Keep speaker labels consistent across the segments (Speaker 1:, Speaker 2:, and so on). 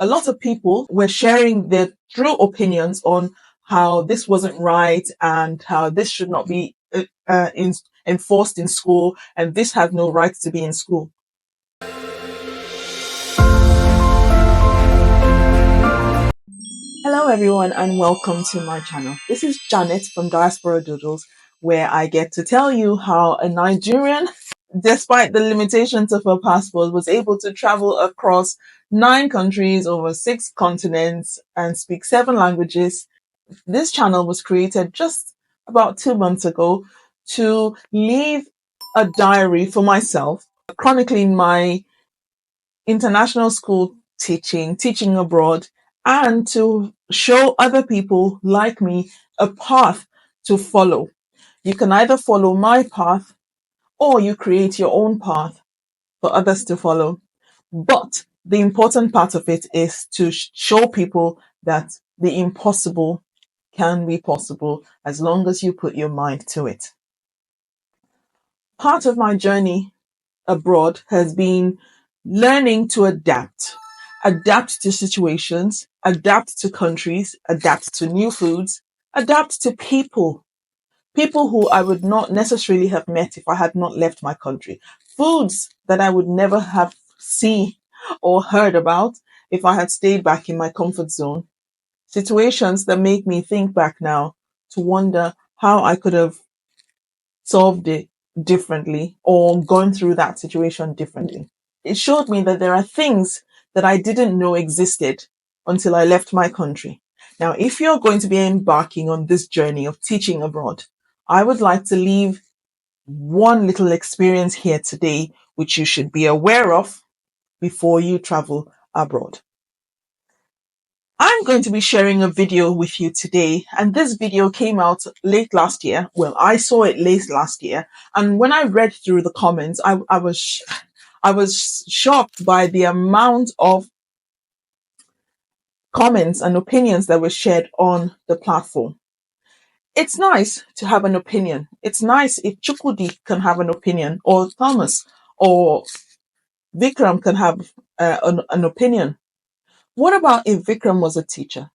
Speaker 1: a lot of people were sharing their true opinions on how this wasn't right and how this should not be enforced in school, and this has no right to be in school. Hello everyone and welcome to my channel. This is Janet from Diaspora Doodles, where I get to tell you how a Nigerian, despite the limitations of her passport, was able to travel across 9 countries over 6 continents and speak 7 languages. This channel was created just about 2 months ago to leave a diary for myself, chronicling my international school teaching abroad, and to show other people like me a path to follow. You can either follow my path or you create your own path for others to follow. But the important part of it is to show people that the impossible can be possible as long as you put your mind to it. Part of my journey abroad has been learning to adapt to situations, adapt to countries, adapt to new foods, adapt to people who I would not necessarily have met if I had not left my country, foods that I would never have seen or heard about if I had stayed back in my comfort zone, situations that make me think back now to wonder how I could have solved it differently or gone through that situation differently. It showed me that there are things that I didn't know existed until I left my country. Now, if you're going to be embarking on this journey of teaching abroad, I would like to leave one little experience here today, which you should be aware of before you travel abroad. I'm going to be sharing a video with you today, and this video came out late last year. Well, I saw it late last year, and when I read through the comments, I was shocked by the amount of comments and opinions that were shared on the platform. It's nice to have an opinion. It's nice if Chukwudi can have an opinion, or Thomas, or Vikram can have an opinion. What about if Vikram was a teacher?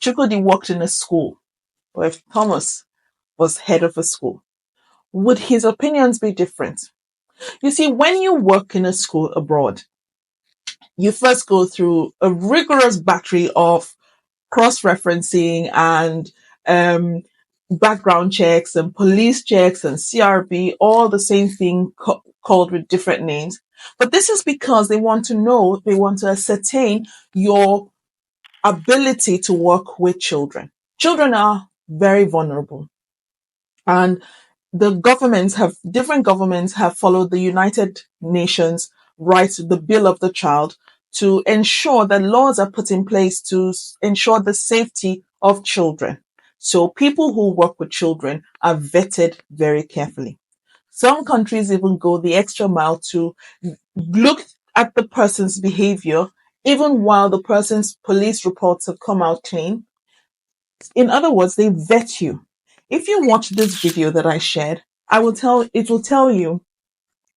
Speaker 1: Chukwudi worked in a school, or if Thomas was head of a school? Would his opinions be different? You see, when you work in a school abroad, you first go through a rigorous battery of cross-referencing and background checks and police checks and CRB, all the same thing called with different names. But this is because they want to ascertain your ability to work with children. Children are very vulnerable. And different governments have followed the United Nations the Bill of the Child, to ensure that laws are put in place to ensure the safety of children. So people who work with children are vetted very carefully. Some countries even go the extra mile to look at the person's behavior, even while the person's police reports have come out clean. In other words, they vet you. If you watch this video that I shared, it will tell you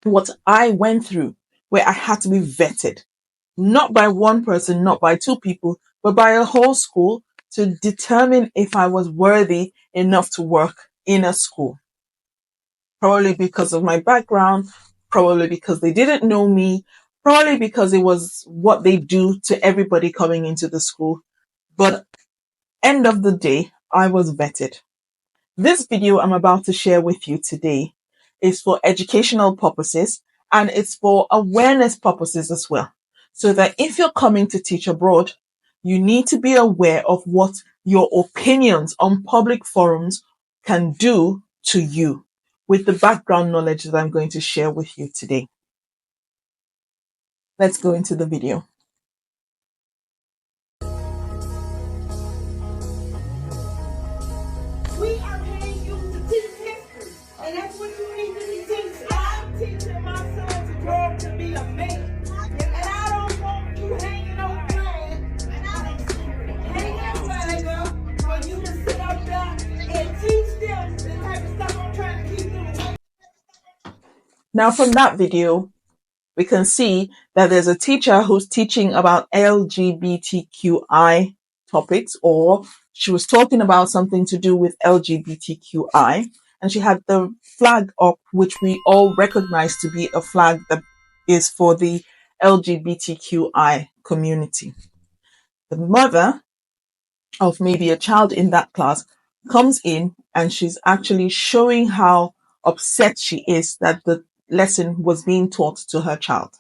Speaker 1: what I went through, where I had to be vetted, not by one person, not by 2 people, but by a whole school to determine if I was worthy enough to work in a school. Probably because of my background, probably because they didn't know me, probably because it was what they do to everybody coming into the school. But end of the day, I was vetted. This video I'm about to share with you today is for educational purposes, and it's for awareness purposes as well. So that if you're coming to teach abroad, you need to be aware of what your opinions on public forums can do to you, with the background knowledge that I'm going to share with you today. Let's go into the video.
Speaker 2: We are paying you to teach history, and that's what you need to be teaching. I'm teaching my son to grow up to be a man, and I don't want you hanging on flag for you to sit up there and teach them the type of stuff I'm trying to keep them away.
Speaker 1: Now, from that video, we can see that there's a teacher who's teaching about LGBTQI topics, or she was talking about something to do with LGBTQI, and she had the flag up, which we all recognize to be a flag that is for the LGBTQI community. The mother of maybe a child in that class comes in and she's actually showing how upset she is that the lesson was being taught to her child.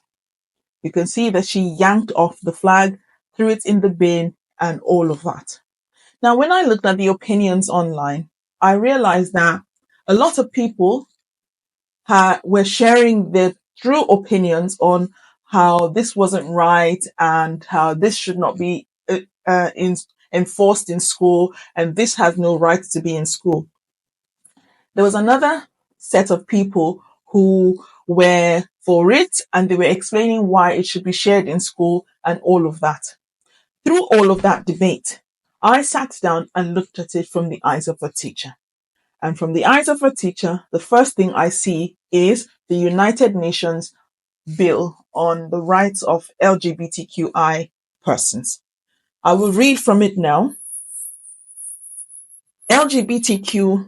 Speaker 1: You can see that she yanked off the flag, threw it in the bin, and all of that. Now, when I looked at the opinions online, I realized that a lot of people were sharing their true opinions on how this wasn't right and how this should not be enforced in school, and this has no right to be in school. There was another set of people who were for it, and they were explaining why it should be shared in school and all of that. Through all of that debate, I sat down and looked at it from the eyes of a teacher. And from the eyes of a teacher, the first thing I see is the United Nations Bill on the rights of LGBTQI persons. I will read from it now. LGBTI,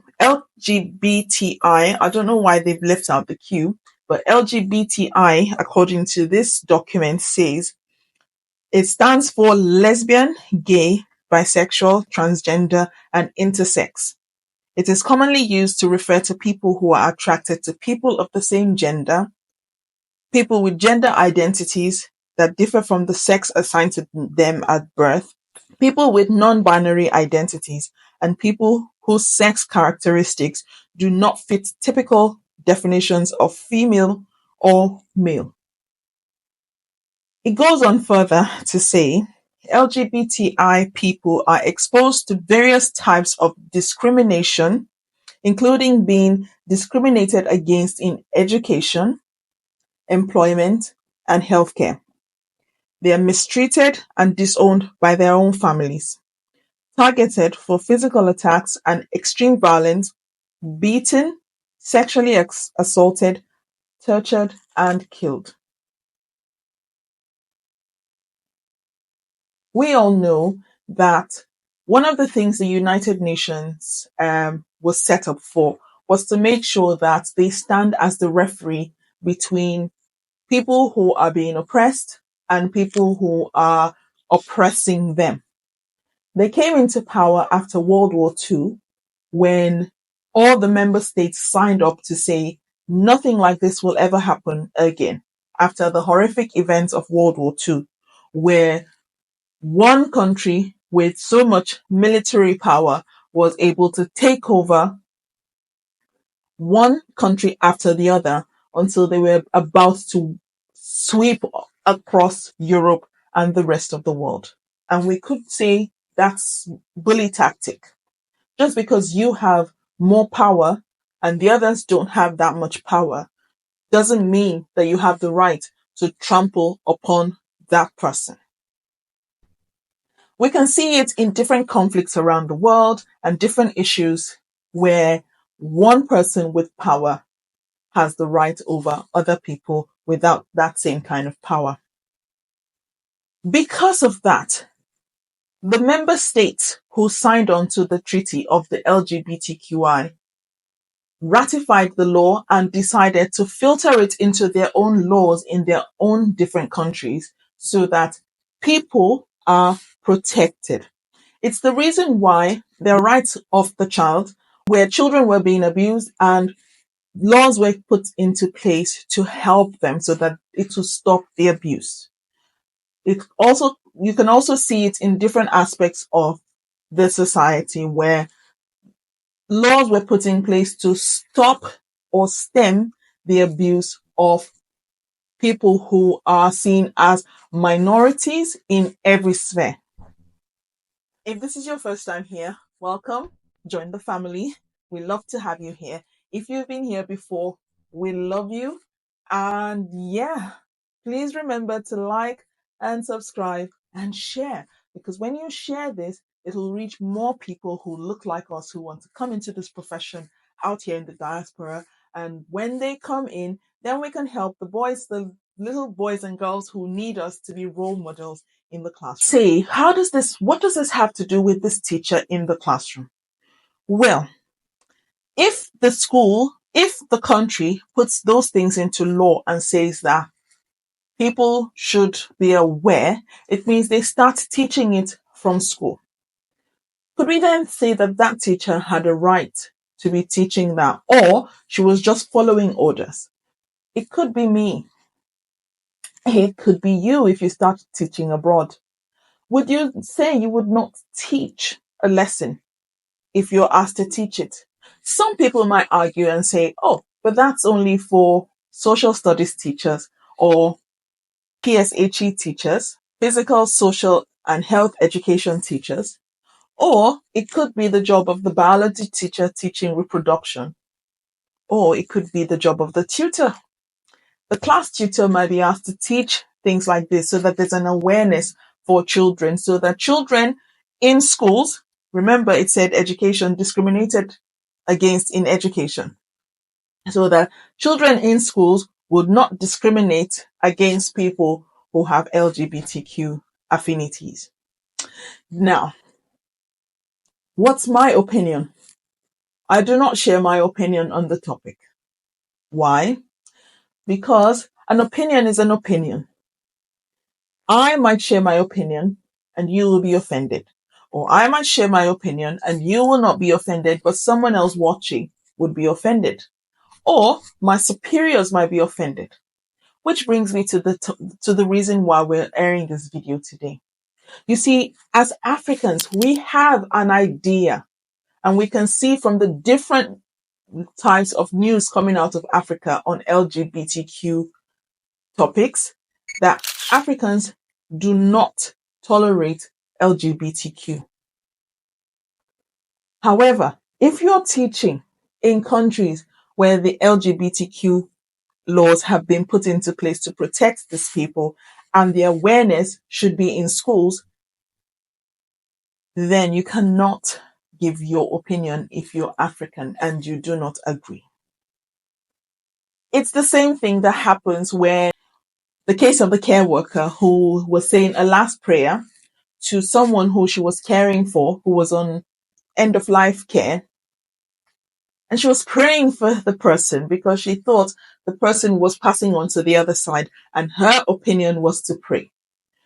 Speaker 1: I don't know why they've left out the Q, but LGBTI, according to this document, says it stands for lesbian, gay, bisexual, transgender, and intersex. It is commonly used to refer to people who are attracted to people of the same gender, people with gender identities that differ from the sex assigned to them at birth, people with non-binary identities, and people whose sex characteristics do not fit typical definitions of female or male. It goes on further to say LGBTI people are exposed to various types of discrimination, including being discriminated against in education, employment, and healthcare. They are mistreated and disowned by their own families, targeted for physical attacks and extreme violence, beaten, sexually assaulted, tortured, and killed. We all know that one of the things the United Nations was set up for was to make sure that they stand as the referee between people who are being oppressed and people who are oppressing them. They came into power after World War II when all the member states signed up to say nothing like this will ever happen again after the horrific events of World War II, where one country with so much military power was able to take over one country after the other until they were about to sweep across Europe and the rest of the world. And we could say that's bully tactic. Just because you have more power and the others don't have that much power doesn't mean that you have the right to trample upon that person. We can see it in different conflicts around the world and different issues where one person with power has the right over other people without that same kind of power. Because of that, the member states who signed on to the treaty of the LGBTQI ratified the law and decided to filter it into their own laws in their own different countries so that people are protected. It's the reason why the rights of the child, where children were being abused and laws were put into place to help them so that it will stop the abuse. You can also see it in different aspects of the society where laws were put in place to stop or stem the abuse of people who are seen as minorities in every sphere. If this is your first time here, welcome. Join the family. We love to have you here. If you've been here before, we love you. And yeah, please remember to like and subscribe and share, because when you share this, it'll reach more people who look like us, who want to come into this profession out here in the diaspora. And when they come in, then we can help the boys, the little boys and girls who need us to be role models in the classroom. Say, what does this have to do with this teacher in the classroom? Well, if the country puts those things into law and says that people should be aware, it means they start teaching it from school. Could we then say that that teacher had a right to be teaching that, or she was just following orders? It could be me. It could be you if you start teaching abroad. Would you say you would not teach a lesson if you're asked to teach it? Some people might argue and say, oh, but that's only for social studies teachers or PSHE teachers, physical, social, and health education teachers. Or it could be the job of the biology teacher teaching reproduction. Or it could be the job of the tutor. The class tutor might be asked to teach things like this so that there's an awareness for children, so that children in schools, remember it said education discriminated against in education, so that children in schools would not discriminate against people who have LGBTQ affinities. Now, what's my opinion? I do not share my opinion on the topic. Why? Because an opinion is an opinion. I might share my opinion and you will be offended. Or I might share my opinion and you will not be offended, but someone else watching would be offended. Or my superiors might be offended. Which brings me to the reason why we're airing this video today. You see, as Africans, we have an idea, and we can see from the different types of news coming out of Africa on LGBTQ topics that Africans do not tolerate LGBTQ. However, if you're teaching in countries where the LGBTQ laws have been put into place to protect these people and the awareness should be in schools, then you cannot give your opinion if you're African and you do not agree. It's the same thing that happens where the case of the care worker who was saying a last prayer to someone who she was caring for, who was on end of life care. And she was praying for the person because she thought the person was passing on to the other side and her opinion was to pray.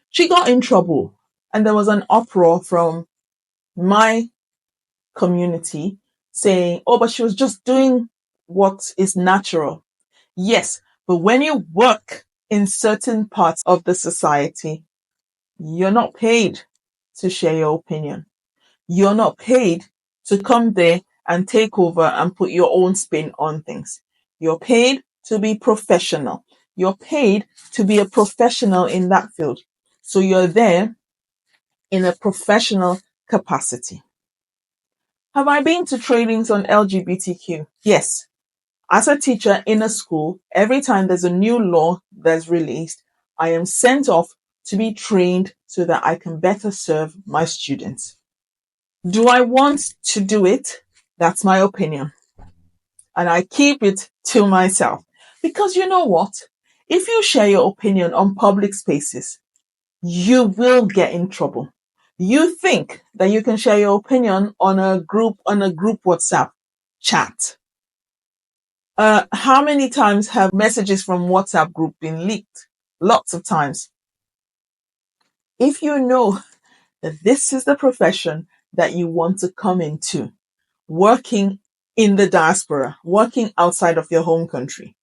Speaker 1: She got in trouble and there was an uproar from my community saying, oh, but she was just doing what is natural. Yes, but when you work in certain parts of the society, you're not paid to share your opinion. You're not paid to come there and take over and put your own spin on things. You're paid to be professional. You're paid to be a professional in that field. So you're there in a professional capacity. Have I been to trainings on LGBTQ? Yes. As a teacher in a school, every time there's a new law that's released, I am sent off to be trained so that I can better serve my students. Do I want to do it? That's my opinion. And I keep it to myself. Because you know what? If you share your opinion on public spaces, you will get in trouble. You think that you can share your opinion on a group WhatsApp chat. How many times have messages from WhatsApp group been leaked? Lots of times. If you know that this is the profession that you want to come into, working in the diaspora, working outside of your home country,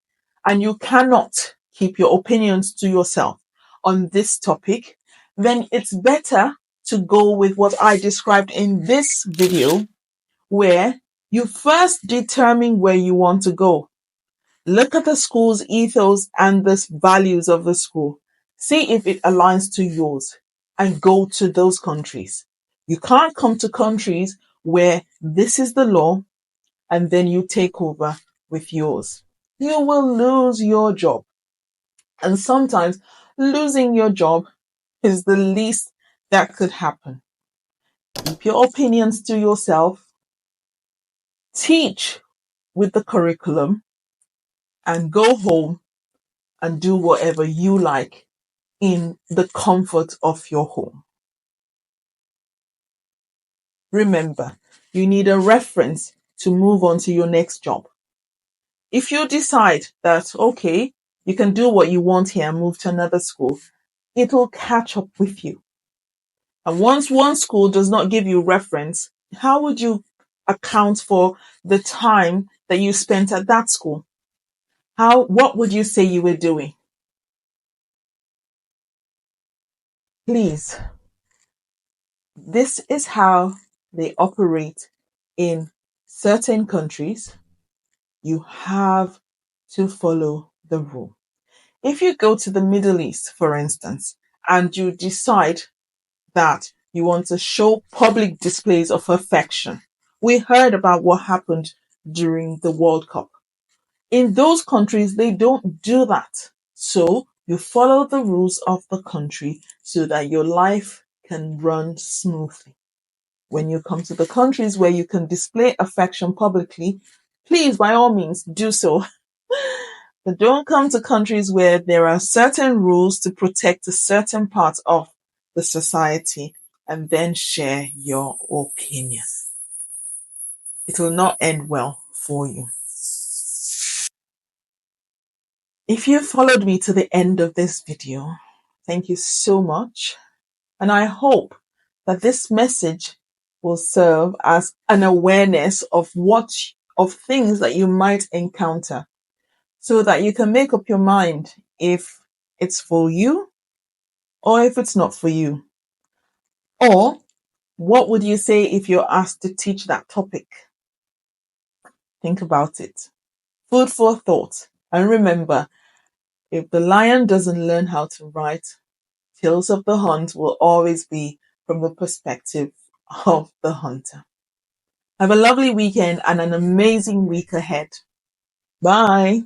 Speaker 1: and you cannot keep your opinions to yourself on this topic, then it's better to go with what I described in this video, where you first determine where you want to go. Look at the school's ethos and the values of the school. See if it aligns to yours and go to those countries. You can't come to countries where this is the law and then you take over with yours. You will lose your job. And sometimes losing your job is the least that could happen. Keep your opinions to yourself. Teach with the curriculum and go home and do whatever you like in the comfort of your home. Remember, you need a reference to move on to your next job. If you decide that, okay, you can do what you want here and move to another school, it will catch up with you. And once one school does not give you reference, how would you account for the time that you spent at that school? What would you say you were doing? Please, this is how they operate in certain countries. You have to follow the rule. If you go to the Middle East, for instance, and you decide that you want to show public displays of affection, we heard about what happened during the World Cup. In those countries, they don't do that. So you follow the rules of the country so that your life can run smoothly. When you come to the countries where you can display affection publicly, please, by all means, do so. But don't come to countries where there are certain rules to protect a certain part of the society and then share your opinion. It will not end well for you. If you followed me to the end of this video, thank you so much. And I hope that this message will serve as an awareness of things that you might encounter so that you can make up your mind if it's for you or if it's not for you. Or what would you say if you're asked to teach that topic? Think about it. Food for thought. And remember, if the lion doesn't learn how to write, Tales of the Hunt will always be from the perspective of the hunter. Have a lovely weekend and an amazing week ahead. Bye.